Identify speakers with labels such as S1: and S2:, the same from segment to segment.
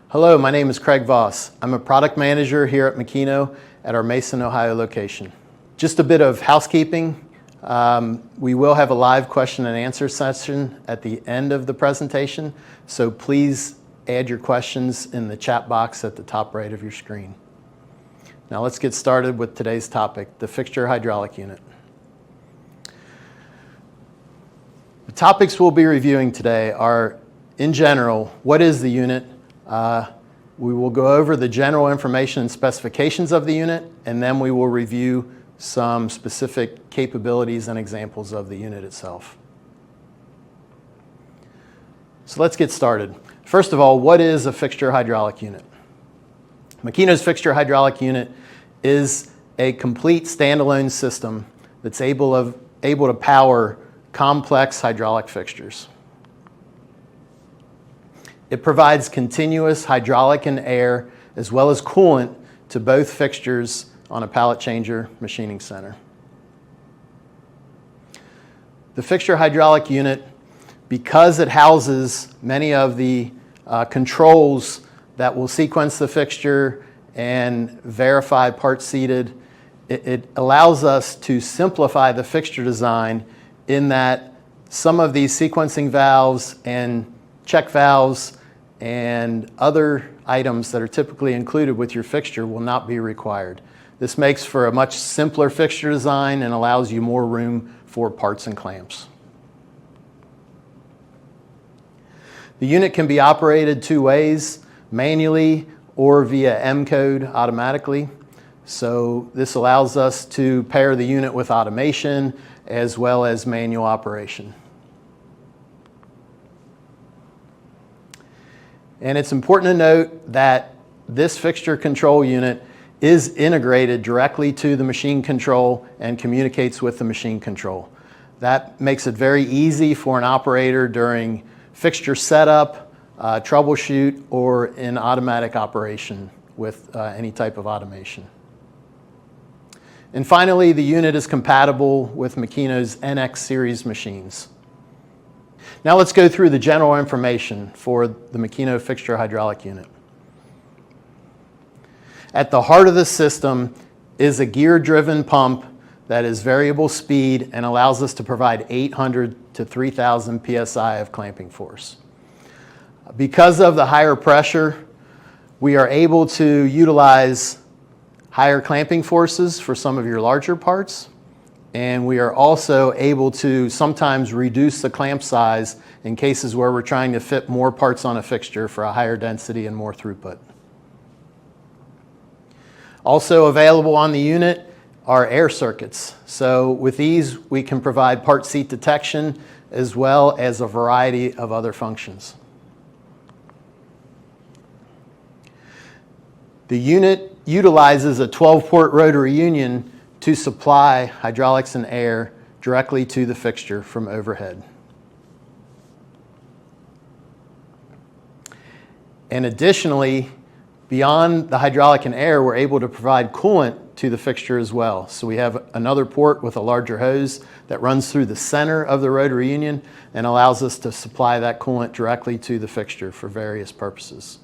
S1: Hello, my name is Craig Voss. I'm a product manager here at Makino at our Mason, Ohio location. Just a bit of housekeeping. We will have a live question and answer session at the end of the presentation, so please add your questions in the chat box at the top right of your screen. Now let's get started with today's topic, the Fixture Hydraulic Unit. The topics we'll be reviewing today are, in general, what is the unit? We will go over the general information and specifications of the unit, and then we will review some specific capabilities and examples of the unit itself. So let's get started. First of all, what is a fixture hydraulic unit? Makino's Fixture Hydraulic Unit is a complete standalone system that's able to power complex hydraulic fixtures. It provides continuous hydraulic and air as well as coolant to both fixtures on a pallet changer machining center. The Fixture Hydraulic Unit, because it houses many of the controls that will sequence the fixture and verify parts seated, it allows us to simplify the fixture design in that some of these sequencing valves and check valves and other items that are typically included with your fixture will not be required. This makes for a much simpler fixture design and allows you more room for parts and clamps. The unit can be operated two ways, manually or via M-code automatically. So this allows us to pair the unit with automation as well as manual operation. And it's important to note that this fixture control unit is integrated directly to the machine control and communicates with the machine control. That makes it very easy for an operator during fixture setup, troubleshoot, or in automatic operation with any type of automation. And finally, the unit is compatible with Makino's NX series machines. Now let's go through the general information for the Makino Fixture Hydraulic Unit. At the heart of the system is a gear-driven pump that is variable speed and allows us to provide 800 to 3,000 psi of clamping force. Because of the higher pressure, we are able to utilize higher clamping forces for some of your larger parts, and we are also able to sometimes reduce the clamp size in cases where we're trying to fit more parts on a fixture for a higher density and more throughput. Also available on the unit are air circuits. So with these, we can provide part seat detection as well as a variety of other functions. The unit utilizes a 12-port rotary union to supply hydraulics and air directly to the fixture from overhead. And additionally, beyond the hydraulic and air, we're able to provide coolant to the fixture as well. So we have another port with a larger hose that runs through the center of the rotary union and allows us to supply that coolant directly to the fixture for various purposes.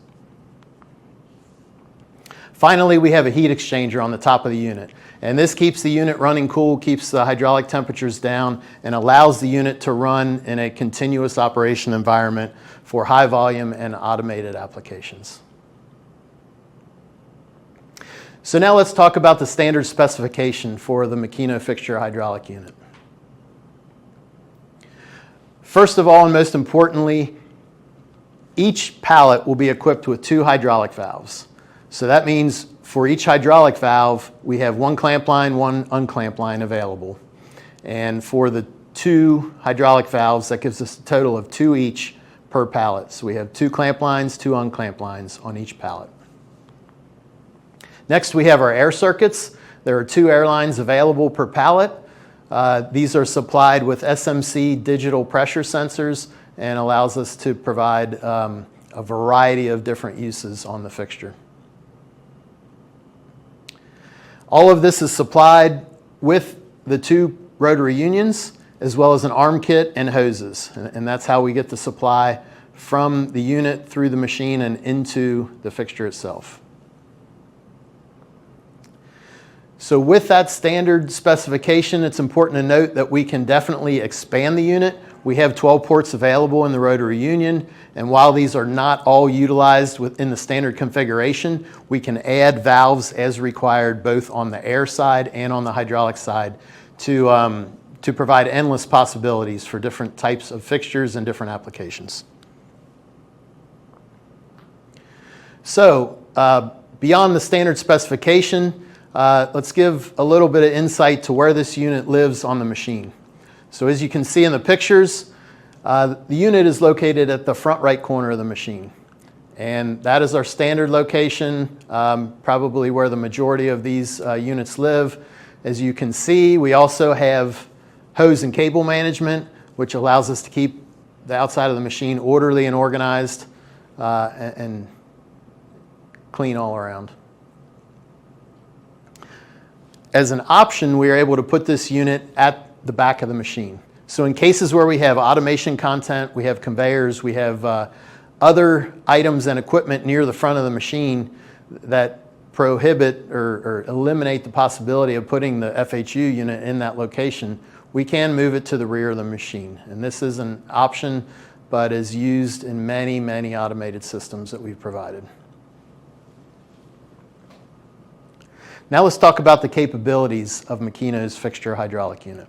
S1: Finally, we have a heat exchanger on the top of the unit. And this keeps the unit running cool, keeps the hydraulic temperatures down, and allows the unit to run in a continuous operation environment for high volume and automated applications. So now let's talk about the standard specification for the Makino Fixture Hydraulic Unit. First of all, and most importantly, each pallet will be equipped with 2 hydraulic valves. So that means for each hydraulic valve, we have 1 clamp line, 1 unclamp line available. And for the 2 hydraulic valves, that gives us a total of 2 each per pallet. So we have 2 clamp lines, 2 unclamp lines on each pallet. Next, we have our air circuits. There are 2 air lines available per pallet. These are supplied with SMC digital pressure sensors and allows us to provide a variety of different uses on the fixture. All of this is supplied with the 2 rotary unions as well as an arm kit and hoses. And that's how we get the supply from the unit through the machine and into the fixture itself. So with that standard specification, it's important to note that we can definitely expand the unit. We have 12 ports available in the rotary union, and while these are not all utilized within the standard configuration, we can add valves as required both on the air side and on the hydraulic side to provide endless possibilities for different types of fixtures and different applications. So beyond the standard specification, let's give a little bit of insight to where this unit lives on the machine. So as you can see in the pictures, the unit is located at the front right corner of the machine. And that is our standard location, probably where the majority of these units live. As you can see, we also have hose and cable management, which allows us to keep the outside of the machine orderly and organized and clean all around. As an option, we are able to put this unit at the back of the machine. So in cases where we have automation content, we have conveyors, we have other items and equipment near the front of the machine that prohibit or eliminate the possibility of putting the FHU unit in that location, we can move it to the rear of the machine. And this is an option, but is used in many, many automated systems that we've provided. Now let's talk about the capabilities of Makino's Fixture Hydraulic Unit.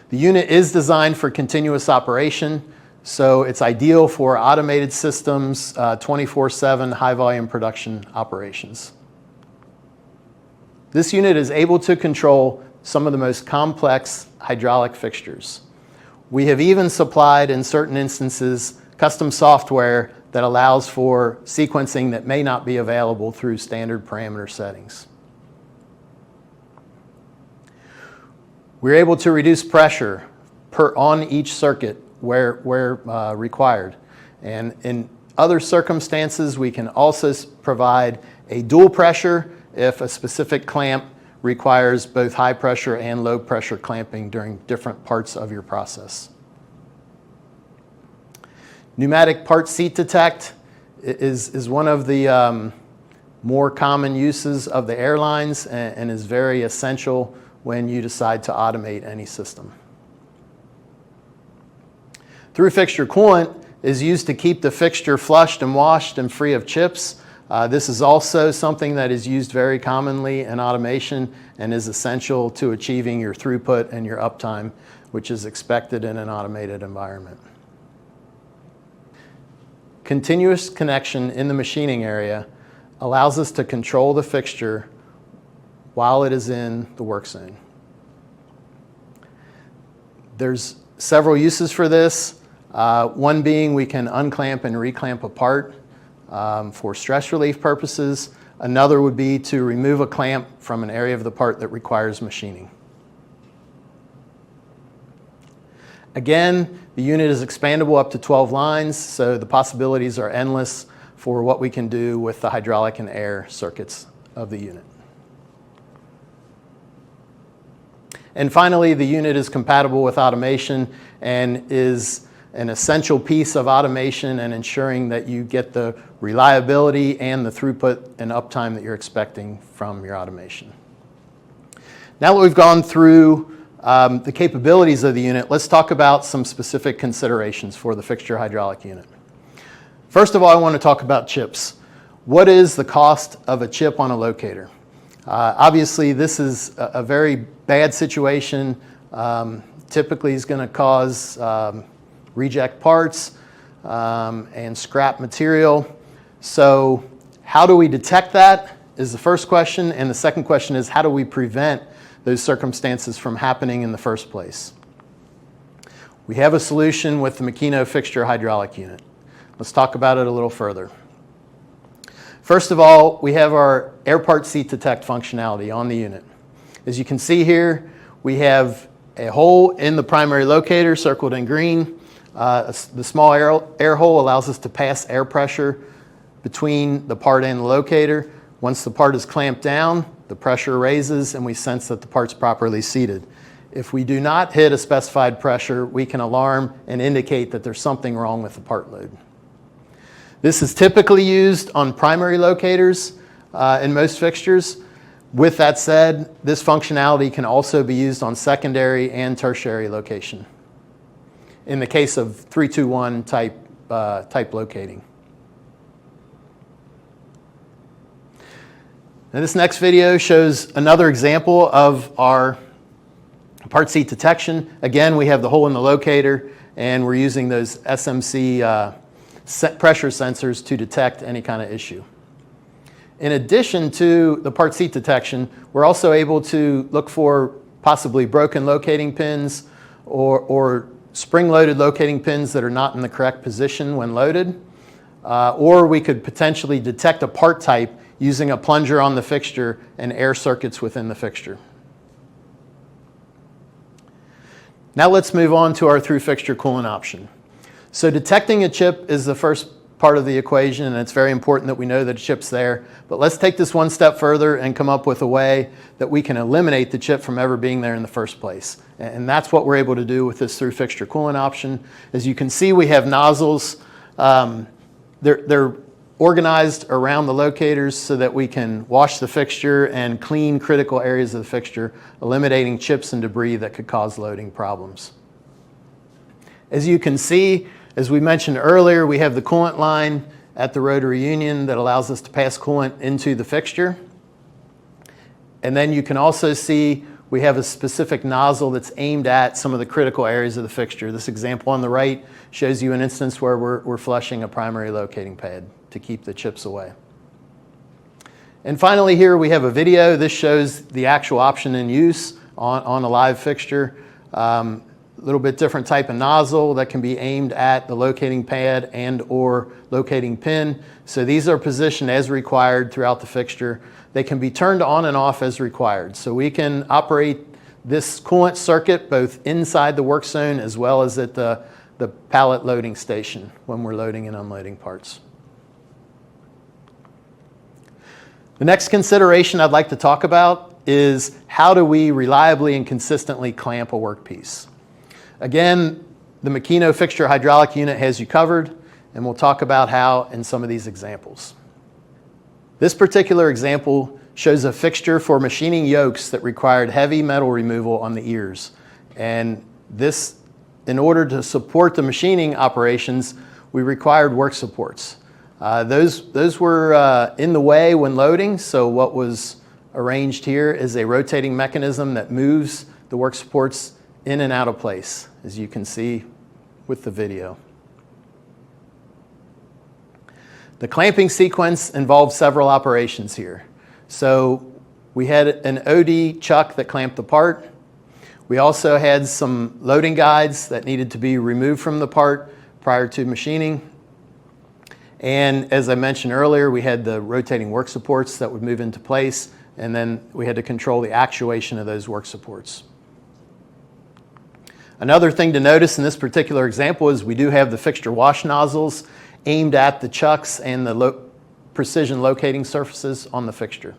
S1: The unit is designed for continuous operation, so it's ideal for automated systems, 24/7 high-volume production operations. This unit is able to control some of the most complex hydraulic fixtures. We have even supplied, in certain instances, custom software that allows for sequencing that may not be available through standard parameter settings. We're able to reduce pressure on each circuit where required. And in other circumstances, we can also provide a dual pressure if a specific clamp requires both high pressure and low pressure clamping during different parts of your process. Pneumatic part seat detect is one of the more common uses of the airlines and is very essential when you decide to automate any system. Through fixture coolant is used to keep the fixture flushed and washed and free of chips. This is also something that is used very commonly in automation and is essential to achieving your throughput and your uptime, which is expected in an automated environment. Continuous connection in the machining area allows us to control the fixture while it is in the work zone. There's several uses for this. One being we can unclamp and reclamp a part for stress relief purposes. Another would be to remove a clamp from an area of the part that requires machining. Again, the unit is expandable up to 12 lines, so the possibilities are endless for what we can do with the hydraulic and air circuits of the unit. And finally, the unit is compatible with automation and is an essential piece of automation and ensuring that you get the reliability and the throughput and uptime that you're expecting from your automation. Now that we've gone through the capabilities of the unit, let's talk about some specific considerations for the Fixture Hydraulic Unit. First of all, I want to talk about chips. What is the cost of a chip on a locator? Obviously, this is a very bad situation. Typically, it's going to cause reject parts and scrap material. So how do we detect that is the first question, and the second question is how do we prevent those circumstances from happening in the first place? We have a solution with the Makino Fixture Hydraulic Unit. Let's talk about it a little further. First of all, we have our air part seat detect functionality on the unit. As you can see here, we have a hole in the primary locator circled in green. The small air hole allows us to pass air pressure between the part and the locator. Once the part is clamped down, the pressure raises and we sense that the part's properly seated. If we do not hit a specified pressure, we can alarm and indicate that there's something wrong with the part load. This is typically used on primary locators in most fixtures. With that said, this functionality can also be used on secondary and tertiary location in the case of 321 type locating. Now this next video shows another example of our part seat detection. Again, we have the hole in the locator and we're using those SMC pressure sensors to detect any kind of issue. In addition to the part seat detection, we're also able to look for possibly broken locating pins or spring-loaded locating pins that are not in the correct position when loaded. Or we could potentially detect a part type using a plunger on the fixture and air circuits within the fixture. Now let's move on to our through fixture coolant option. So detecting a chip is the first part of the equation, and it's very important that we know that a chip's there. But let's take this one step further and come up with a way that we can eliminate the chip from ever being there in the first place. And that's what we're able to do with this through fixture coolant option. As you can see, we have nozzles. They're organized around the locators so that we can wash the fixture and clean critical areas of the fixture, eliminating chips and debris that could cause loading problems. As you can see, as we mentioned earlier, we have the coolant line at the rotary union that allows us to pass coolant into the fixture. And then you can also see we have a specific nozzle that's aimed at some of the critical areas of the fixture. This example on the right shows you an instance where we're flushing a primary locating pad to keep the chips away. And finally here we have a video. This shows the actual option in use on a live fixture. A little bit different type of nozzle that can be aimed at the locating pad and or locating pin. So these are positioned as required throughout the fixture. They can be turned on and off as required. So we can operate this coolant circuit both inside the work zone as well as at the pallet loading station when we're loading and unloading parts. The next consideration I'd like to talk about is how do we reliably and consistently clamp a workpiece. Again, the Makino Fixture Hydraulic Unit has you covered, and we'll talk about how in some of these examples. This particular example shows a fixture for machining yokes that required heavy metal removal on the ears. And this, in order to support the machining operations, we required work supports. Those were in the way when loading, so what was arranged here is a rotating mechanism that moves the work supports in and out of place, as you can see with the video. The clamping sequence involved several operations here. So we had an OD chuck that clamped the part. We also had some loading guides that needed to be removed from the part prior to machining. And as I mentioned earlier, we had the rotating work supports that would move into place, and then we had to control the actuation of those work supports. Another thing to notice in this particular example is we do have the fixture wash nozzles aimed at the chucks and the precision locating surfaces on the fixture.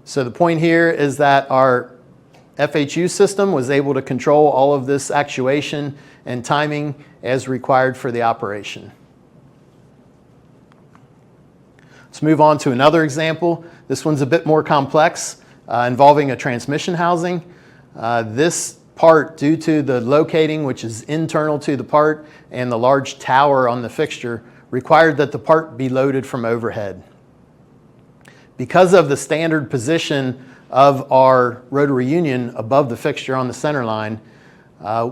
S1: So the point here is that our FHU system was able to control all of this actuation and timing as required for the operation. Let's move on to another example. This one's a bit more complex, involving a transmission housing. This part, due to the locating, which is internal to the part, and the large tower on the fixture, required that the part be loaded from overhead. Because of the standard position of our rotary union above the fixture on the center line,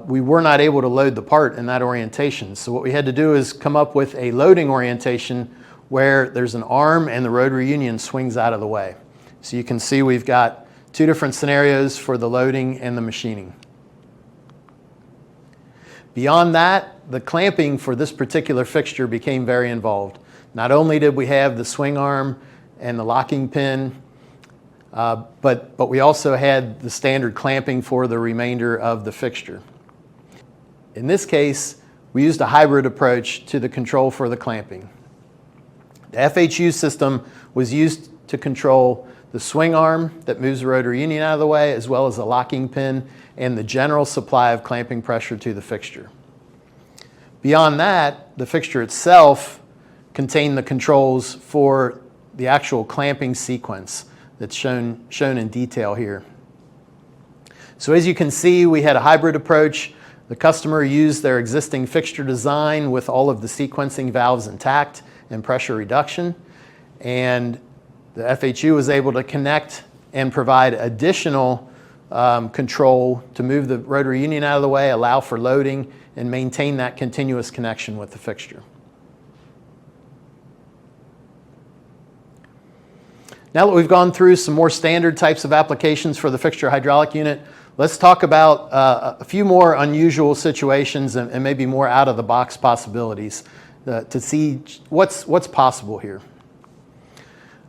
S1: we were not able to load the part in that orientation. So what we had to do is come up with a loading orientation where there's an arm and the rotary union swings out of the way. So you can see we've got two different scenarios for the loading and the machining. Beyond that, the clamping for this particular fixture became very involved. Not only did we have the swing arm and the locking pin, but we also had the standard clamping for the remainder of the fixture. In this case, we used a hybrid approach to the control for the clamping. The FHU system was used to control the swing arm that moves the rotary union out of the way, as well as a locking pin and the general supply of clamping pressure to the fixture. Beyond that, the fixture itself contained the controls for the actual clamping sequence that's shown in detail here. So as you can see, we had a hybrid approach. The customer used their existing fixture design with all of the sequencing valves intact and pressure reduction. And the FHU was able to connect and provide additional control to move the rotary union out of the way, allow for loading, and maintain that continuous connection with the fixture. Now that we've gone through some more standard types of applications for the fixture hydraulic unit, let's talk about a few more unusual situations and maybe more out-of-the-box possibilities to see what's possible here.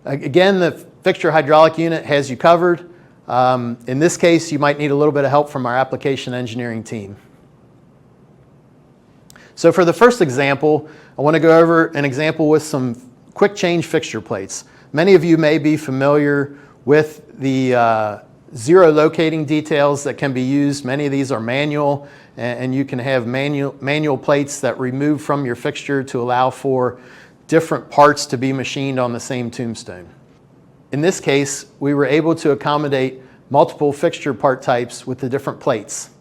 S1: Again, the fixture hydraulic unit has you covered. In this case, you might need a little bit of help from our application engineering team. So for the first example, I want to go over an example with some quick change fixture plates. Many of you may be familiar with the zero locating details that can be used. Many of these are manual, and you can have manual plates that remove from your fixture to allow for different parts to be machined on the same tombstone. In this case, we were able to accommodate multiple fixture part types with the different plates.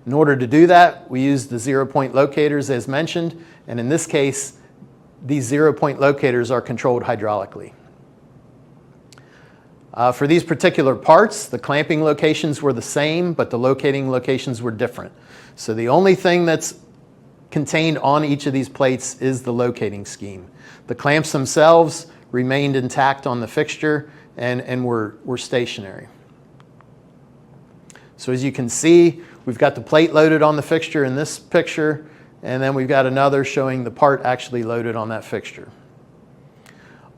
S1: In order to do that, we used the 0-point locators as mentioned, and in this case, these 0-point locators are controlled hydraulically. For these particular parts, the clamping locations were the same, but the locating locations were different. So the only thing that's contained on each of these plates is the locating scheme. The clamps themselves remained intact on the fixture and were stationary. So as you can see, we've got the plate loaded on the fixture in this picture, and then we've got another showing the part actually loaded on that fixture.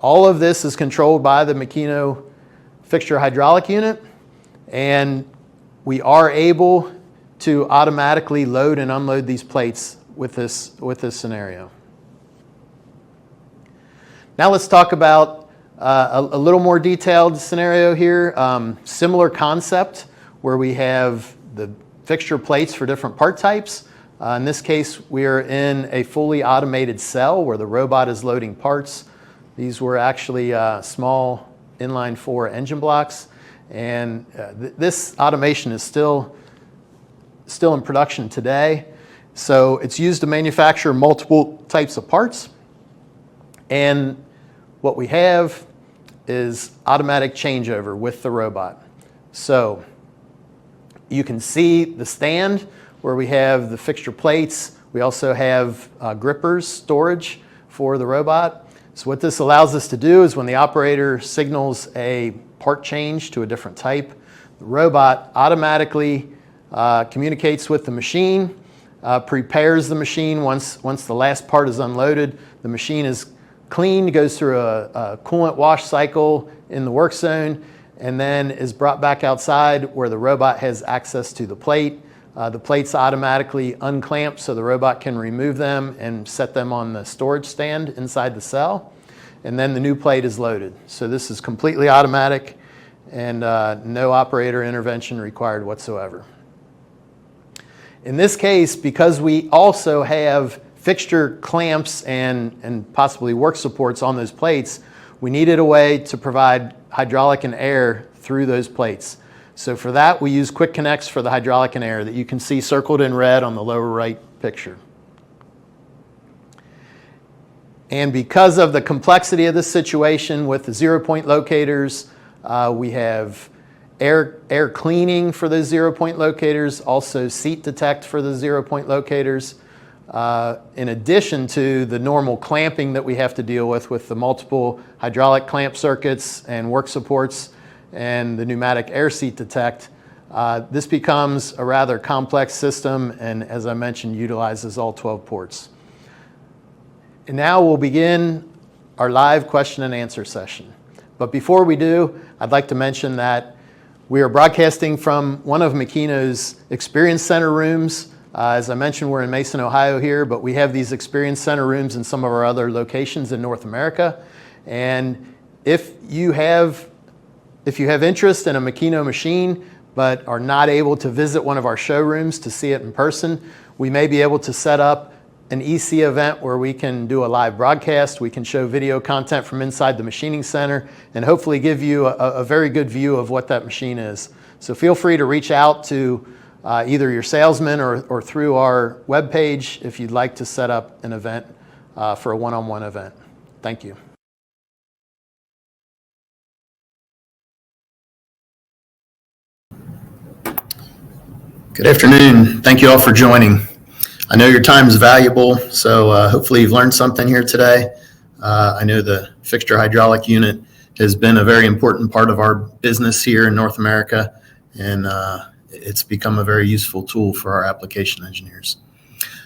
S1: All of this is controlled by the Makino Fixture Hydraulic Unit, and we are able to automatically load and unload these plates with this scenario. Now let's talk about a little more detailed scenario here. Similar concept where we have the fixture plates for different part types. In this case, we are in a fully automated cell where the robot is loading parts. These were actually small inline 4 engine blocks, and this automation is still in production today. So it's used to manufacture multiple types of parts, and what we have is automatic changeover with the robot. So you can see the stand where we have the fixture plates. We also have grippers storage for the robot. So what this allows us to do is when the operator signals a part change to a different type, the robot automatically communicates with the machine, prepares the machine. Once the last part is unloaded, the machine is cleaned, goes through a coolant wash cycle in the work zone, and then is brought back outside where the robot has access to the plate. The plates automatically unclamp so the robot can remove them and set them on the storage stand inside the cell, and then the new plate is loaded. So this is completely automatic and no operator intervention required whatsoever. In this case, because we also have fixture clamps and possibly work supports on those plates, we needed a way to provide hydraulic and air through those plates. So for that, we use quick connects for the hydraulic and air that you can see circled in red on the lower right picture. And because of the complexity of this situation with the 0-point locators, we have air cleaning for those 0-point locators, also seat detect for the 0-point locators, in addition to the normal clamping that we have to deal with the multiple hydraulic clamp circuits and work supports and the pneumatic air seat detect. This becomes a rather complex system, and as I mentioned, utilizes all 12 ports. And now we'll begin our live question and answer session. But before we do, I'd like to mention that we are broadcasting from one of Makino's Experience Center rooms. As I mentioned, we're in Mason, Ohio here, but we have these Experience Center rooms in some of our other locations in North America. And if you have If you have interest in a Makino machine but are not able to visit one of our showrooms to see it in person, we may be able to set up an EC event where we can do a live broadcast. We can show video content from inside the machining center and hopefully give you a very good view of what that machine is. So feel free to reach out to either your salesman or through our webpage if you'd like to set up an event for a one-on-one event. Thank you. Good afternoon. Thank you all for joining. I know your time is valuable, so hopefully you've learned something here today. I know the Fixture Hydraulic Unit has been a very important part of our business here in North America, and it's become a very useful tool for our application engineers.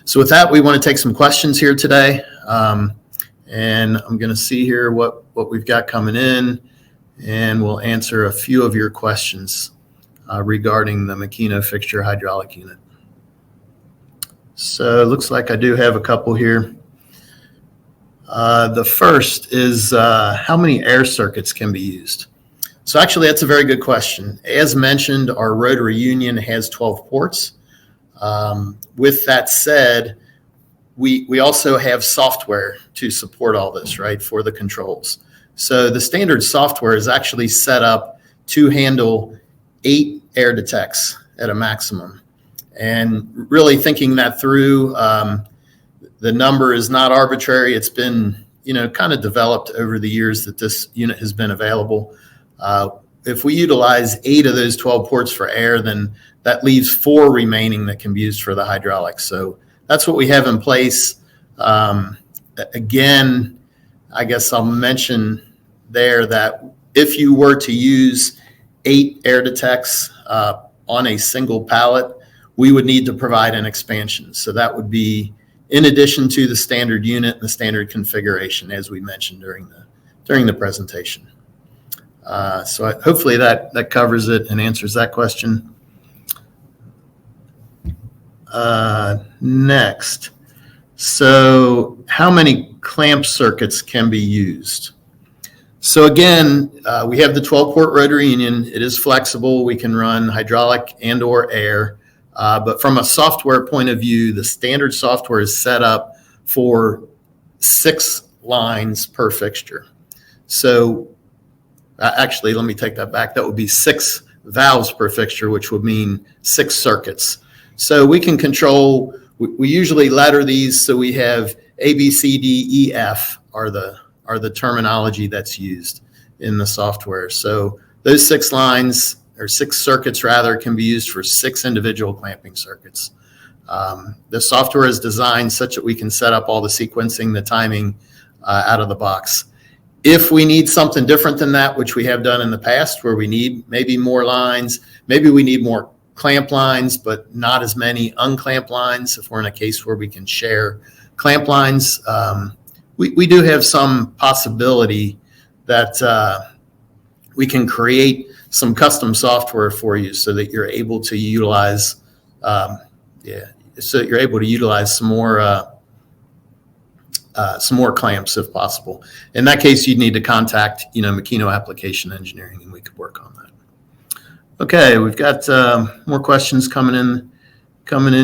S1: So with that, we want to take some questions here today, and I'm going to see here what we've got coming in, and we'll answer a few of your questions regarding the Makino Fixture Hydraulic Unit. So it looks like I do have a couple here. The first is how many air circuits can be used? So actually that's a very good question. As mentioned, our rotary union has 12 ports. With that said, we also have software to support all this, right, for the controls. So the standard software is actually set up to handle 8 air detects at a maximum. And really thinking that through, the number is not arbitrary. It's been, kind of developed over the years that this unit has been available. If we utilize 8 of those 12 ports for air, then that leaves 4 remaining that can be used for the hydraulics. So that's what we have in place. Again, I guess I'll mention there that if you were to use 8 air detects on a single pallet, we would need to provide an expansion. So that would be in addition to the standard unit and the standard configuration, as we mentioned during the presentation. So hopefully that covers it and answers that question. Next, so how many clamp circuits can be used? So again, we have the 12-port rotary union. It is flexible. We can run hydraulic and or air. But from a software point of view, the standard software is set up for 6 lines per fixture. So actually, let me take that back. That would be 6 valves per fixture, which would mean 6 circuits. So we can control, we usually letter these, so we have A, B, C, D, E, F are the terminology that's used in the software. So those 6 lines, or 6 circuits rather, can be used for 6 individual clamping circuits. The software is designed such that we can set up all the sequencing, the timing out of the box. If we need something different than that, which we have done in the past, where we need maybe more lines, maybe we need more clamp lines, but not as many unclamp lines, if we're in a case where we can share clamp lines, we do have some possibility that we can create some custom software for you so that you're able to utilize, some more clamps if possible. In that case, you'd need to contact, Makino Application Engineering, and we could work on that. Okay, we've got more questions coming in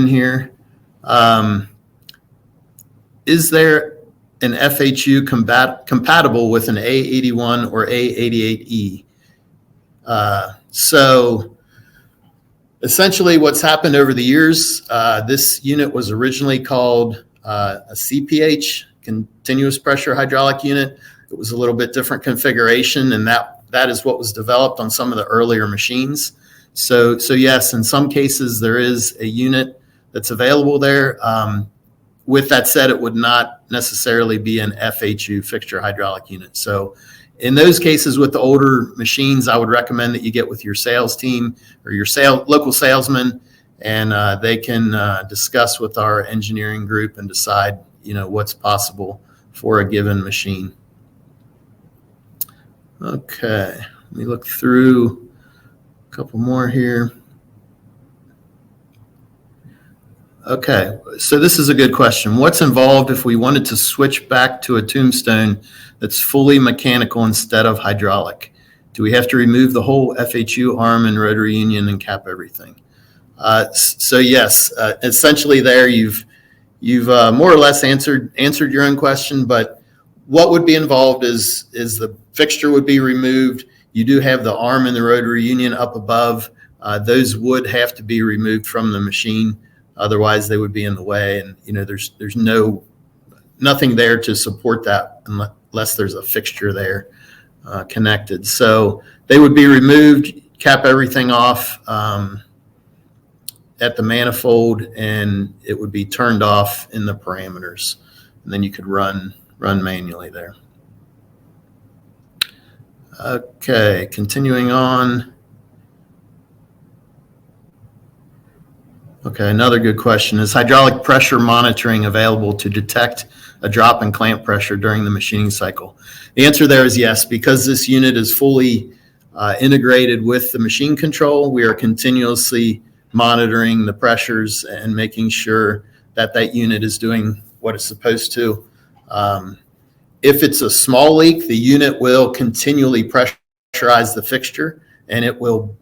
S1: here. Is there an FHU compatible with an A81 or A88E? So essentially what's happened over the years, this unit was originally called a CPH, continuous pressure hydraulic unit. It was a little bit different configuration, and that is what was developed on some of the earlier machines. So yes, in some cases there is a unit that's available there. With that said, it would not necessarily be an FHU, fixture hydraulic unit. So in those cases with the older machines, I would recommend that you get with your sales team or your local salesman, and they can discuss with our engineering group and decide, what's possible for a given machine. Okay, let me look through a couple more here. Okay, so this is a good question. What's involved if we wanted to switch back to a tombstone that's fully mechanical instead of hydraulic?
S2: Do we have to remove the whole FHU arm and rotary union and cap everything? So yes, essentially there you've more or less answered your own question, but what would be involved is the fixture would be removed. You do have the arm and the rotary union up above. Those would have to be removed from the machine. Otherwise they would be in the way. And there's nothing there to support that unless there's a fixture there connected. So they would be removed, cap everything off at the manifold, and it would be turned off in the parameters. And then you could run manually there. Okay, continuing on. Okay, another good question. Is hydraulic pressure monitoring available to detect a drop in clamp pressure during the machining cycle? The answer there is yes. Because this unit is fully integrated with the machine control, we are continuously monitoring the pressures and making sure that that unit is doing what it's supposed to. If it's a small leak, the unit will continually pressurize the fixture, and it'll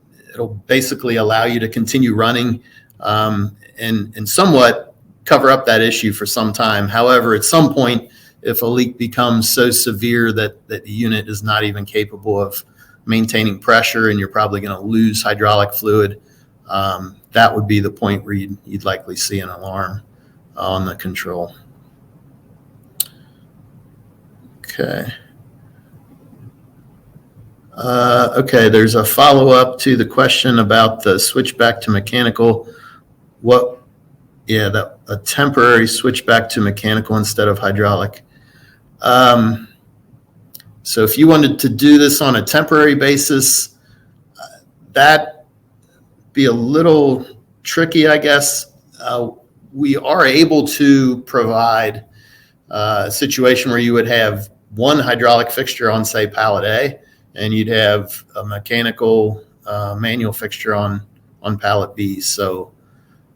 S2: basically allow you to continue running and somewhat cover up that issue for some time. However, at some point, if a leak becomes so severe that the unit is not even capable of maintaining pressure and you're probably going to lose hydraulic fluid, that would be the point where you'd likely see an alarm on the control. Okay. Okay, there's a follow-up to the question about the switch back to mechanical. A temporary switch back to mechanical instead of hydraulic. So if you wanted to do this on a temporary basis, that'd be a little tricky, I guess. We are able to provide a situation where you would have one hydraulic fixture on, say, pallet A, and you'd have a mechanical manual fixture on pallet B. So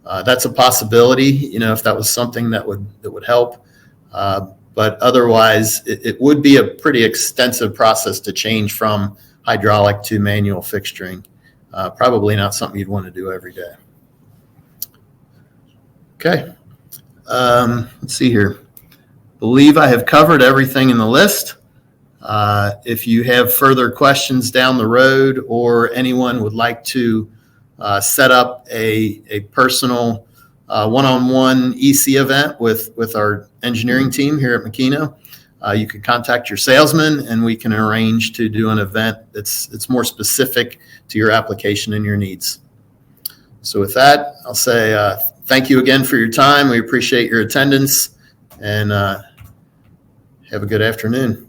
S2: that's a possibility, if that was something that would help. But otherwise, it would be a pretty extensive process to change from hydraulic to manual fixturing. Probably not something you'd want to do every day. Okay. Let's see here. Believe I have covered everything in the list. If you have further questions down the road, or anyone would like to set up a personal one-on-one EC event with our engineering team here at Makino, you can contact your salesman and we can arrange to do an event that's more specific to your application and your needs. So with that, I'll say thank you again for your time. We appreciate your attendance, and have a good afternoon.